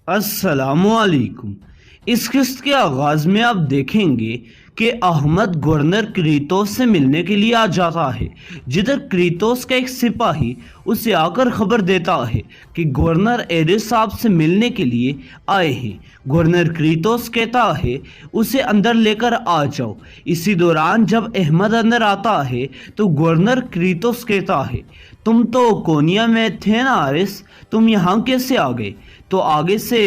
अस्सलाम वालेकुम। इस किस्त के आगाज में आप देखेंगे कि अहमद गवर्नर क्रीतोस से मिलने के लिए आ जाता है, जिधर क्रीतोस का एक सिपाही उसे आकर खबर देता है कि गवर्नर एरिस साहब से मिलने के लिए आए हैं। गवर्नर क्रीतोस कहता है उसे अंदर लेकर आ जाओ। इसी दौरान जब अहमद अंदर आता है तो गवर्नर क्रीतोस कहता है, तुम तो कोनिया में थे ना एरिस, तुम यहाँ कैसे आ गए? तो आगे से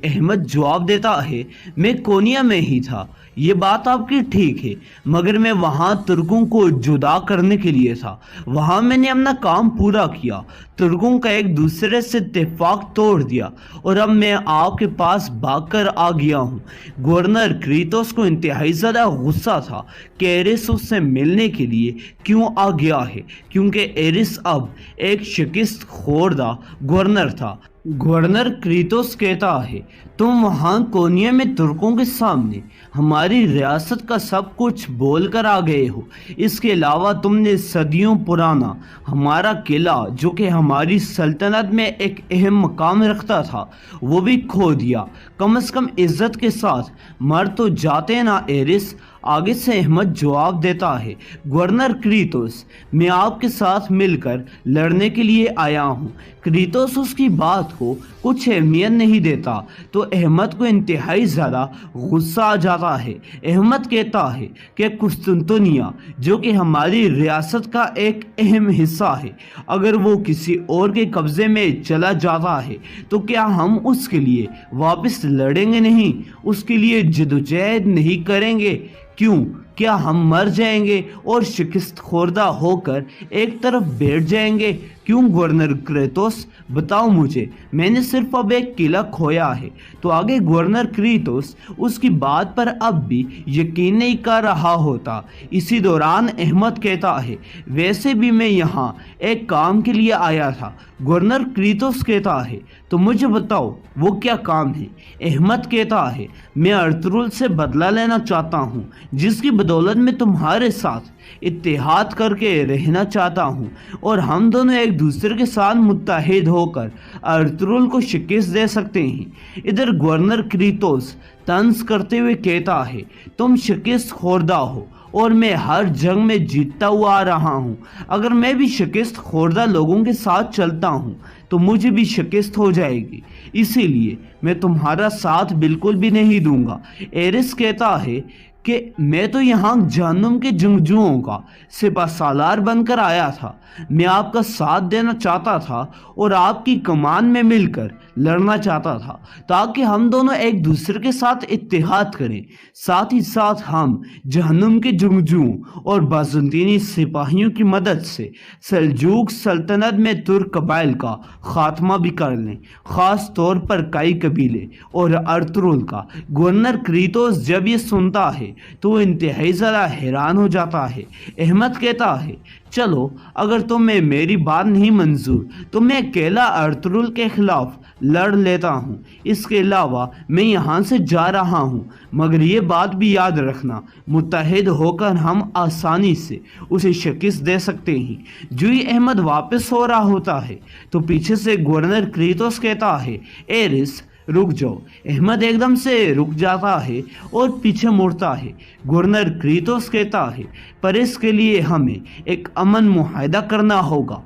अहमद जवाब देता है, मैं कोनिया में ही था। ये बात आपकी ठीक है, मगर मैं वहाँ तुर्कों को जुदा करने के लिए था। वहाँ मैंने अपना काम पूरा किया, तुर्कों का एक दूसरे से इत्तेफाक तोड़ दिया और अब मैं आपके पास भागकर आ गया हूँ। गवर्नर क्रीतोस को इंतहाई ज़्यादा गुस्सा था कि एरिस उससे मिलने के लिए क्यों आ गया है, क्योंकि एरिस अब एक शिकस्त खोरदा गवर्नर था। गवर्नर क्रीतोस कहता है, तुम वहाँ कोनिया में तुर्कों के सामने हमारी रियासत का सब कुछ बोल कर आ गए हो। इसके अलावा तुमने सदियों पुराना हमारा किला, जो कि हमारी सल्तनत में एक अहम मकाम रखता था, वो भी खो दिया। कम से कम इज्जत के साथ मर तो जाते ना एरिस। आगे से अहमद जवाब देता है, गवर्नर क्रीतोस, मैं आपके साथ मिलकर लड़ने के लिए आया हूँ। क्रीतोस उसकी बात को कुछ अहमियत नहीं देता तो अहमद को इंतहाई ज़्यादा गुस्सा आ जाता है। अहमद कहता है कि कुस्तुनतुनिया, जो कि हमारी रियासत का एक अहम हिस्सा है, अगर वो किसी और के कब्ज़े में चला जाता है तो क्या हम उसके लिए वापस लड़ेंगे नहीं, उसके लिए जदोजहद नहीं करेंगे? क्यों? क्या हम मर जाएंगे और शिकस्त खोरदा होकर एक तरफ बैठ जाएंगे? क्यों गवर्नर क्रीतोस, बताओ मुझे, मैंने सिर्फ अब एक किला खोया है। तो आगे गवर्नर क्रीतोस उसकी बात पर अब भी यकीन नहीं कर रहा होता। इसी दौरान अहमद कहता है, वैसे भी मैं यहाँ एक काम के लिए आया था। गवर्नर क्रीतोस कहता है, तो मुझे बताओ वो क्या काम है? अहमद कहता है, मैं अर्तुगरुल से बदला लेना चाहता हूँ, जिसकी बदौलत मैं तुम्हारे साथ इत्तेहाद करके रहना चाहता हूँ और हम दोनों एक दूसरे के साथ मुत्तहिद होकर अर्तुगरुल को शिकस्त दे सकते हैं। इधर गवर्नर क्रीतोस तंज करते हुए कहता है, तुम शिकस्त खोरदा हो और मैं हर जंग में जीतता हुआ आ रहा हूँ। अगर मैं भी शिकस्त खोरदा लोगों के साथ चलता हूँ तो मुझे भी शिकस्त हो जाएगी, इसीलिए मैं तुम्हारा साथ बिल्कुल भी नहीं दूंगा। एरिस कहता है कि मैं तो यहाँ जहन्नुम के जंगजुओं का सिपा सालार बनकर आया था। मैं आपका साथ देना चाहता था और आपकी कमान में मिलकर लड़ना चाहता था, ताकि हम दोनों एक दूसरे के साथ इत्तेहाद करें। साथ ही साथ हम जहन्नुम के जंगजुओं और बाजुंतीनी सिपाहियों की मदद से सल्जूक सल्तनत में तुर्क कबाइल का खात्मा भी कर लें, ख़ास तौर पर कई कबीले और अर्तुगरुल का। गवर्नर क्रीतोस जब ये सुनता है तो वो इंतहाई ज़्यादा हैरान हो जाता है। अहमद कहता है, चलो, अगर तुम्हें मेरी बात नहीं मंजूर तो मैं अकेला अर्तुगरुल के खिलाफ लड़ लेता हूँ। इसके अलावा मैं यहाँ से जा रहा हूँ, मगर ये बात भी याद रखना, मुत्तहिद होकर हम आसानी से उसे शिकस्त दे सकते हैं। जो ही अहमद वापस हो रहा होता है तो पीछे से गवर्नर क्रीतोस कहता है, एरिस रुक जाओ। अहमद एकदम से रुक जाता है और पीछे मुड़ता है। गवर्नर क्रीतोस कहता है, पर इसके लिए हमें एक अमन मुआहदा करना होगा।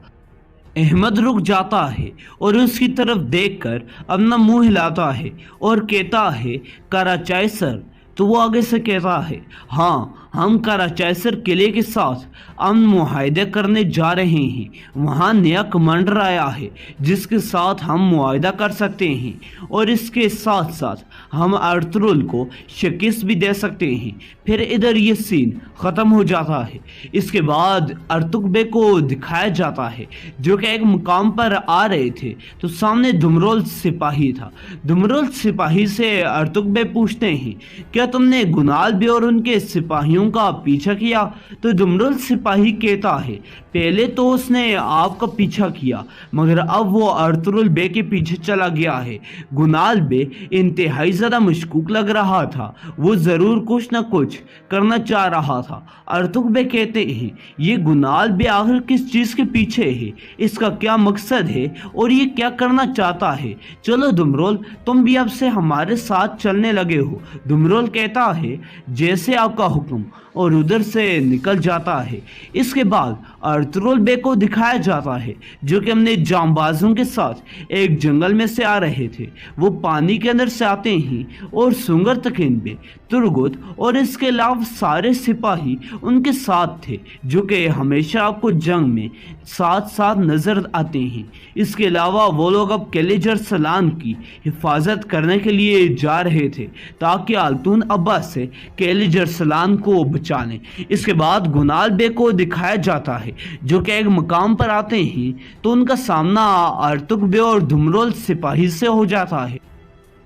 अहमद रुक जाता है और उसकी तरफ देखकर अपना मुंह हिलाता है और कहता है, कराचाइसर। तो वो आगे से कहता है, हाँ, हम कराचाइसर किले के साथ अमन मुआहदा करने जा रहे हैं। वहाँ नया कमांडर आया है जिसके साथ हम मुआहदा कर सकते हैं और इसके साथ साथ हम अर्तुगरुल को शिकस्त भी दे सकते हैं। फिर इधर ये सीन ख़त्म हो जाता है। इसके बाद अर्तुगबे को दिखाया जाता है जो कि एक मुकाम पर आ रहे थे, तो सामने दुमरोल सिपाही था। दुमरोल सिपाही से अर्तुगबे पूछते हैं, क्या तुमने गुनाल बे और उनके सिपाहियों का पीछा किया? तो दुमरुल सिपाही कहता है, पहले तो उसने आपका पीछा किया, मगर अब वो अर्तुगरुल बे के पीछे चला गया है। गुनाल बे इंतहाई ज़्यादा मशकूक लग रहा था, वो ज़रूर कुछ न कुछ करना चाह रहा था। अर्तुगरुल बे कहते हैं, ये गुनाल बे आखिर किस चीज़ के पीछे है, इसका क्या मकसद है और ये क्या करना चाहता है? चलो दुमरुल, तुम भी अब से हमारे साथ चलने लगे हो। दुमरुल कहता है, जैसे आपका हुक्म, और उधर से निकल जाता है। इसके बाद अर्तुगरुल बे को दिखाया जाता है जो कि अपने जांबाजों के साथ एक जंगल में से आ रहे थे। वो पानी के अंदर से आते ही और सुंगर तकीन बे, तुर्गुत और इसके अलावा सारे सिपाही उनके साथ थे जो कि हमेशा आपको जंग में साथ साथ नजर आते हैं। इसके अलावा वो लोग अब किले जरसलान की हिफाजत करने के लिए जा रहे थे ताकि आल्तून अब्बास से किले जरसलान को बचा लें। इसके बाद गुनाल बे को दिखाया जाता है जो कि एक मकाम पर आते ही तो उनका सामना अर्तुगरुल बे और दुमरुल सिपाही से हो जाता है।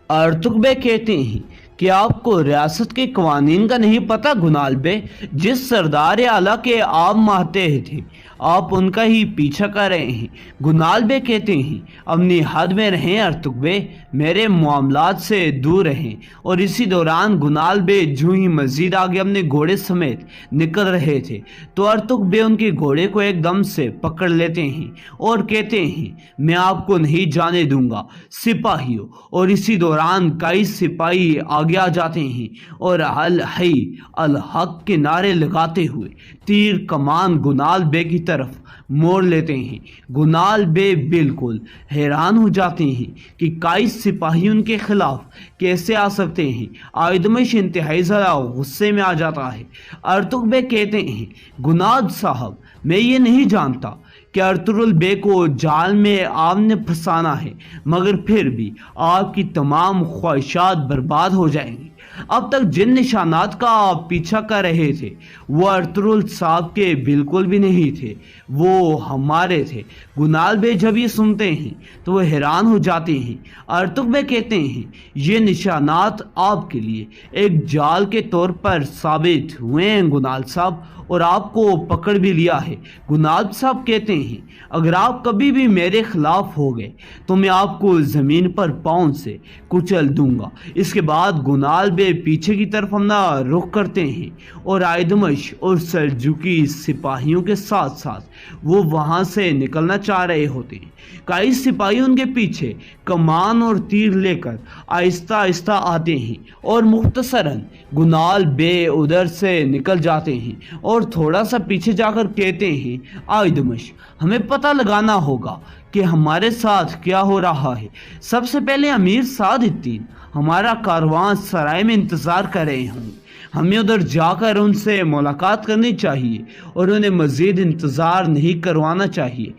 अर्तुगरुल बे कहते हैं कि आपको रियासत के कवानीन का नहीं पता गुनाल बे? जिस सरदार आला के आप मातहत थे, आप उनका ही पीछा कर रहे हैं। गुनाल बे कहते हैं, अपनी हद में रहें अर्तुगरुल बे, मेरे मामलात से दूर रहें। और इसी दौरान गुनाल बे जो ही मस्जिद आगे अपने घोड़े समेत निकल रहे थे तो अर्तुगरुल बे उनके घोड़े को एकदम से पकड़ लेते हैं और कहते हैं, मैं आपको नहीं जाने दूंगा सिपाहियों। और इसी दौरान कई सिपाही आगे आ जाते हैं और अल हई अल हक के नारे लगाते हुए तीर कमान गुनाल बे की तरफ मोड़ लेते हैं। गुनाल बे बिल्कुल हैरान हो जाते हैं कि कई सिपाही उनके खिलाफ कैसे आ सकते हैं। आयदमश इंतहाई ज़रा गुस्से में आ जाता है। अर्तुगरुल बे कहते हैं, गुनाल साहब, मैं ये नहीं जानता कि अर्तुगरुल बे को जाल में आपने फंसाना है, मगर फिर भी आपकी तमाम ख्वाहिशात बर्बाद हो जाएंगी। अब तक जिन निशानात का आप पीछा कर रहे थे वो अर्तुगरुल साहब के बिल्कुल भी नहीं थे, वो हमारे थे। गुनाल बे जब ये सुनते हैं तो वो हैरान हो जाते हैं। अर्तुगरुल बे कहते हैं, ये निशानात आपके लिए एक जाल के तौर पर साबित हुए हैं गुनाल साहब, और आपको पकड़ भी लिया है। गुनाल साहब कहते हैं, अगर आप कभी भी मेरे खिलाफ हो गए तो मैं आपको ज़मीन पर पाँव से कुचल दूंगा। इसके बाद गुनाल बे पीछे की तरफ अपना रुख करते हैं और आयदमश और सल्जुकी सिपाहियों के साथ साथ वो वहाँ से निकलना चाह रहे होते हैं। कई सिपाही उनके पीछे कमान और तीर लेकर आहिस्ता आहिस्ता आते हैं और मुख्तसरन गुनाल बे उधर से निकल जाते हैं और थोड़ा सा पीछे जाकर कहते हैं, आयदमश, हमें पता लगाना होगा कि हमारे साथ क्या हो रहा है। सबसे पहले अमीर सादुद्दीन हमारा कारवां सराय में इंतज़ार कर रहे होंगे, हमें उधर जाकर उनसे मुलाकात करनी चाहिए और उन्हें मज़ीद इंतज़ार नहीं करवाना चाहिए।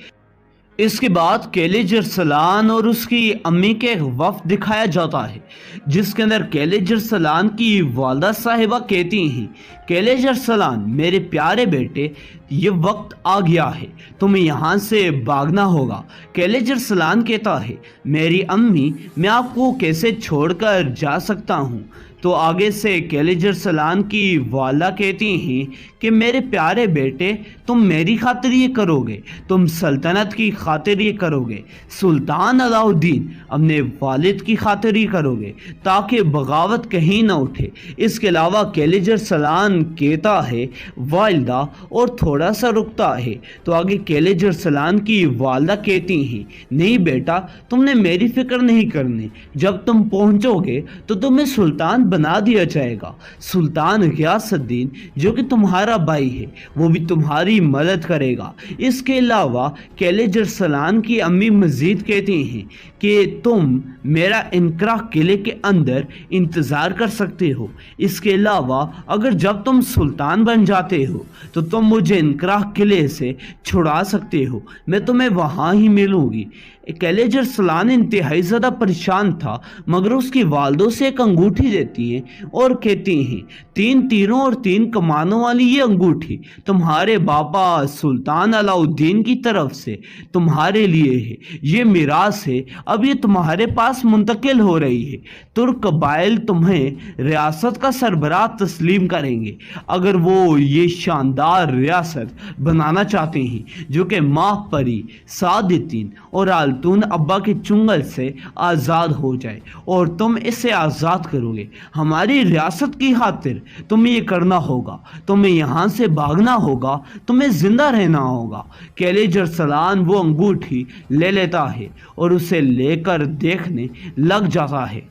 इसके बाद किले जरसलान और उसकी अम्मी के एक वफ्द दिखाया जाता है जिसके अंदर किले जरसलान की वालदा साहिबा कहती हैं, किले जरसलान, मेरे प्यारे बेटे, ये वक्त आ गया है, तुम्हें यहाँ से भागना होगा। किले जरसलान कहता है, मेरी अम्मी, मैं आपको कैसे छोड़कर जा सकता हूँ? तो आगे से किले जरसलान की वाला कहती हैं कि मेरे प्यारे बेटे, तुम मेरी खातिर ये करोगे, तुम सल्तनत की खातिर ये करोगे, सुल्तान अलाउद्दीन अपने वालिद की खातिर ये करोगे ताकि बगावत कहीं ना उठे। इसके अलावा किले जरसलान कहता है वालिदा और थोड़ा सा रुकता है तो आगे किले जरसलान की वालिदा कहती हैं, नहीं बेटा, तुमने मेरी फिक्र नहीं करनी, जब तुम पहुँचोगे तो तुम्हें सुल्तान बना दिया जाएगा। सुल्तान गियासुद्दीन जो कि तुम्हारा भाई है वो भी तुम्हारी मदद करेगा। इसके अलावा किले जरसलान की अम्मी मजीद कहती हैं कि तुम मेरा इनकरा किले के अंदर इंतज़ार कर सकते हो। इसके अलावा अगर जब तुम सुल्तान बन जाते हो तो तुम मुझे इनकरा किले से छुड़ा सकते हो, मैं तुम्हें वहाँ ही मिलूँगी। कैलेज अरसलान इंतहाई ज़्यादा परेशान था, मगर उसकी वालदा से एक अंगूठी देती हैं और कहती हैं, 3 तीरों और 3 कमानों वाली ये अंगूठी तुम्हारे बाबा सुल्तान अलाउद्दीन की तरफ से तुम्हारे लिए है। ये मिरास है, अब ये तुम्हारे पास मुंतकिल हो रही है। तुर्क कबाइल तुम्हें रियासत का सरबराह तस्लीम करेंगे अगर वो ये शानदार रियासत बनाना चाहते हैं जो कि माह परी, सादितीन और आलतून अब्बा के चुंगल से आज़ाद हो जाए, और तुम इसे आज़ाद करोगे। हमारी रियासत की खातिर तुम्हें ये करना होगा, तुम्हें यहाँ से भागना होगा, तुम्हें जिंदा रहना होगा। कैलेज अरसलान वो अंगूठी ले लेता है और उसे लेकर देखने लग जाता है।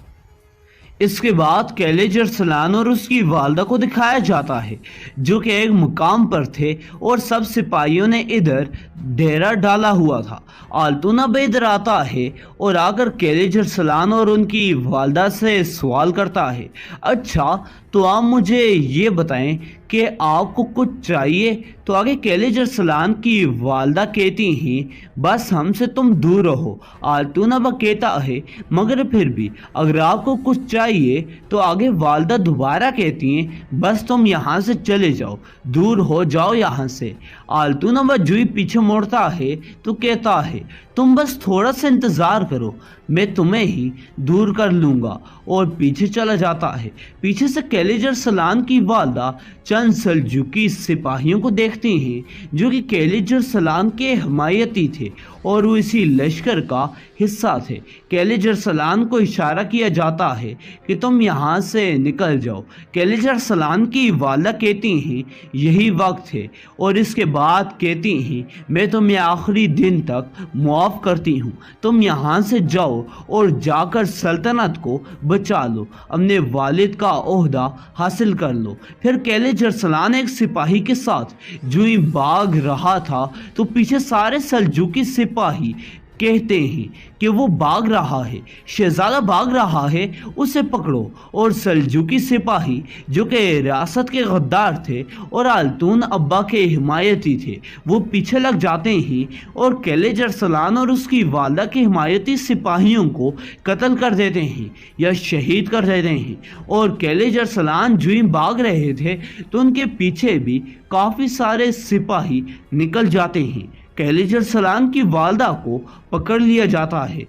इसके बाद कैलेज अरसलान और उसकी वालदा को दिखाया जाता है जो कि एक मुकाम पर थे और सब सिपाहियों ने इधर डेरा डाला हुआ था। आलतून अब इधर आता है और आकर कैलेज अरसलान और उनकी वालदा से सवाल करता है, अच्छा तो आप मुझे ये बताएं कि आपको कुछ चाहिए? तो आगे कैलेज अरसलान की वालदा कहती हैं, बस हमसे तुम दूर रहो। आलतून अब कहता है, मगर फिर भी अगर आपको कुछ चाहिए, तो आगे वालदा दोबारा कहती हैं, बस तुम यहाँ से चले जाओ, दूर हो जाओ यहाँ से। आलतून अब जुई पीछे मुड़ता है तो कहता है, तुम बस थोड़ा सा इंतज़ार करो, मैं तुम्हें ही दूर कर लूँगा, और पीछे चला जाता है। पीछे से कैलेज अरसलान की वालदा चंद सल्जुकी सिपाहियों को देखती हैं जो कि कैलेज अरसलान के हमायती थे और वो इसी लश्कर का हिस्सा थे। कैलेज अरसलान को इशारा किया जाता है कि तुम यहाँ से निकल जाओ। कैलेज अरसलान की वालदा कहती हैं, यही वक्त है, और इसके बाद कहती हैं, मैं तुम्हें आखिरी दिन तक मुआफ़ करती हूँ, तुम यहाँ से जाओ और जाकर सल्तनत को बचा लो, अपने वालिद का ओहदा हासिल कर लो। फिर कैलेज अरसलान एक सिपाही के साथ जो ही भाग रहा था तो पीछे सारे सल्जुकी सिपाही कहते हैं कि वो भाग रहा है, शहजादा भाग रहा है, उसे पकड़ो। और सल्जुकी सिपाही जो कि रियासत के गद्दार थे और आलतून अब्बा के हिमायती थे, वो पीछे लग जाते हैं और कैलेज अरसलान और उसकी वालदा के हिमायती सिपाहियों को कत्ल कर देते हैं या शहीद कर देते हैं। और कैलेज अरसलान जो ही भाग रहे थे तो उनके पीछे भी काफ़ी सारे सिपाही निकल जाते हैं। कैलेज अरसलान की वालदा को पकड़ लिया जाता है।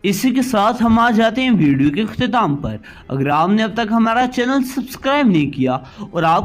इसी के साथ हम आ जाते हैं वीडियो के इख्तिताम पर। अगर आपने अब तक हमारा चैनल सब्सक्राइब नहीं किया और आप